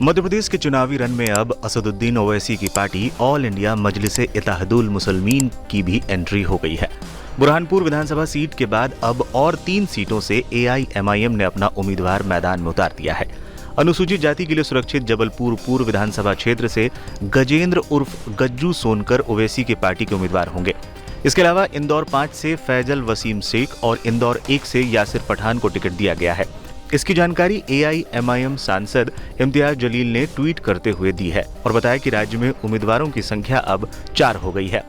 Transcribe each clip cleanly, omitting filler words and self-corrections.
मध्य प्रदेश के चुनावी रन में अब असदुद्दीन ओवैसी की party all India Majlis-e-Ittehadul Muslimeen की भी एंट्री हो गई है। बुरहानपुर विधानसभा सीट के बाद अब और 3 सीटों से एआईएमआईएम ने अपना उम्मीदवार मैदान में उतार दिया है। अनुसूचित जाति के लिए सुरक्षित जबलपुर पूर्व विधानसभा क्षेत्र से गजेंद्र उर्फ गज्जू सोनकर ओवैसी की पार्टी के उम्मीदवार होंगे। इसके अलावा इंदौर 5 से फैजल वसीम शेख और इंदौर 1 से यासिर पठान को टिकट दिया गया है। इसकी जानकारी एआईएमआईएम सांसद इम्तियाज जलील ने ट्वीट करते हुए दी है और बताया कि राज्य में उम्मीदवारों की संख्या अब 4 हो गई है।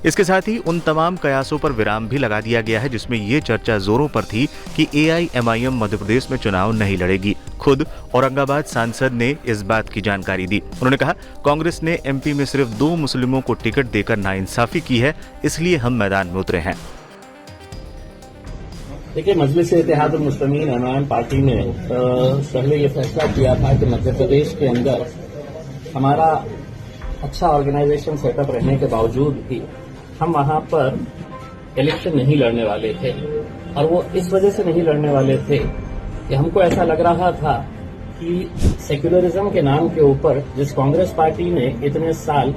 इसके साथ ही उन तमाम कयासों पर विराम भी लगा दिया गया है जिसमें ये चर्चा जोरों पर थी कि एआईएमआईएम मध्य प्रदेश में चुनाव नहीं लड़ेगी। खुद औरंगाबाद सांसद ने इस बात की जानकारी दी। उन्होंने कहा, कांग्रेस ने एमपी में सिर्फ 2 मुस्लिमों को टिकट देकर नाइंसाफी की है, इसलिए हम मैदान में उतरे हैं। देखिए, मजलिस-ए-इत्तेहादुल मुसलमीन एमआईएम पार्टी ने पहले ये फैसला किया था कि मध्य प्रदेश के अंदर हमारा अच्छा ऑर्गेनाइजेशन सेटअप रहने के बावजूद भी हम वहां पर इलेक्शन नहीं लड़ने वाले थे। और वो इस वजह से नहीं लड़ने वाले थे कि हमको ऐसा लग रहा था कि सेक्युलरिज्म के नाम के ऊपर जिस कांग्रेस पार्टी ने इतने साल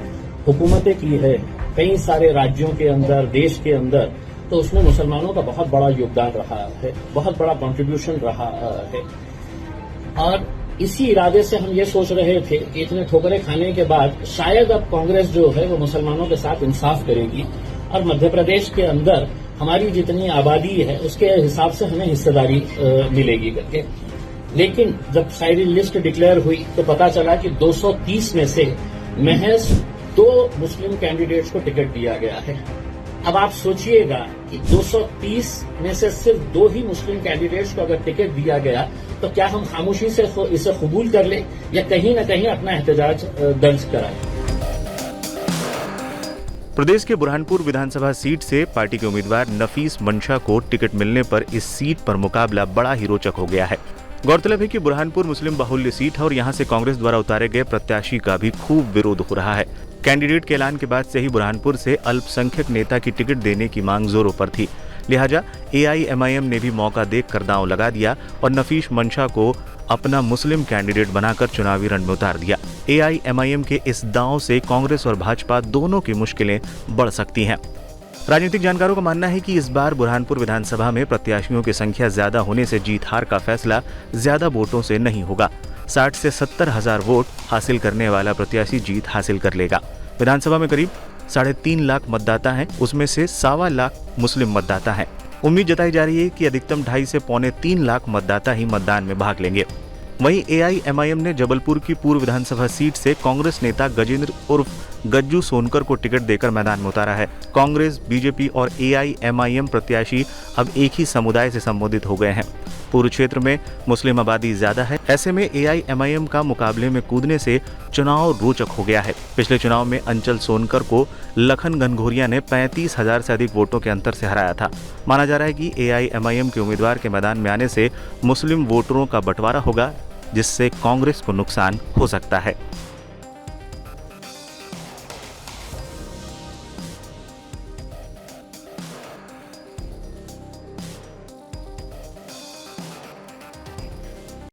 हुकूमतें की है कई सारे राज्यों के अंदर, देश के अंदर, तो उसमें मुसलमानों का बहुत बड़ा योगदान रहा है, बहुत बड़ा कंट्रीब्यूशन रहा है। और इसी इरादे से हम ये सोच रहे थे कि इतने ठोकरें खाने के बाद शायद अब कांग्रेस जो है वो मुसलमानों के साथ इंसाफ करेगी और मध्य प्रदेश के अंदर हमारी जितनी आबादी है उसके हिसाब से हमें हिस्सेदारी मिलेगी करके। लेकिन जब सारी लिस्ट डिक्लेयर हुई तो पता चला कि 230 में से महज 2 मुस्लिम कैंडिडेट्स को टिकट दिया गया है। अब आप सोचिएगा कि 230 में से सिर्फ 2 ही मुस्लिम कैंडिडेट्स को अगर टिकट दिया गया तो क्या हम खामोशी से इसे कबूल कर लें या कहीं न कहीं अपना एहतजाज दर्ज कराएं। प्रदेश के बुरहानपुर विधानसभा सीट से पार्टी के उम्मीदवार नफीस मंशा को टिकट मिलने पर इस सीट पर मुकाबला बड़ा ही रोचक हो गया है। गौरतलब है कि बुरहानपुर मुस्लिम बाहुल्य सीट है और यहां से कांग्रेस द्वारा उतारे गए प्रत्याशी का भी खूब विरोध हो रहा है। कैंडिडेट के ऐलान के बाद से ही बुरहानपुर से अल्पसंख्यक नेता की टिकट देने की मांग जोरों पर थी। लिहाजा एआईएमआईएम ने भी मौका देखकर दांव लगा दिया और नफीस मंशा को अपना मुस्लिम कैंडिडेट बनाकर चुनावी रण में उतार दिया। एआईएमआईएम के इस दांव से कांग्रेस और भाजपा दोनों की मुश्किलें बढ़ सकती हैं। राजनीतिक जानकारों का मानना है कि इस बार बुरहानपुर विधानसभा में प्रत्याशियों की संख्या ज्यादा होने से जीत हार का फैसला ज्यादा वोटों से नहीं होगा। 60 से 70 हजार वोट हासिल करने वाला प्रत्याशी जीत हासिल कर लेगा। विधानसभा में करीब 3.5 लाख मतदाता हैं, उसमें से 1.25 लाख मुस्लिम मतदाता हैं। उम्मीद जताई जा रही है कि अधिकतम 2.5 से 3.25 लाख मतदाता ही मतदान में भाग लेंगे। वहीं एआईएमआईएम ने जबलपुर की पूर्व विधानसभा सीट से कांग्रेस नेता गजेंद्र उर्फ गज्जू सोनकर को टिकट देकर मैदान में उतारा है। कांग्रेस, बीजेपी और एआईएमआईएम प्रत्याशी अब एक ही समुदाय से संबोधित हो गए हैं। पूर्व क्षेत्र में मुस्लिम आबादी ज्यादा है, ऐसे में एआईएमआईएम का मुकाबले में कूदने से चुनाव रोचक हो गया है। पिछले चुनाव में अंचल सोनकर को लखन घनघोरिया ने 35,000 से अधिक वोटों के अंतर से हराया था। माना जा रहा है कि एआईएमआईएम के उम्मीदवार के मैदान में आने से मुस्लिम वोटरों का बंटवारा होगा, जिससे कांग्रेस को नुकसान हो सकता है।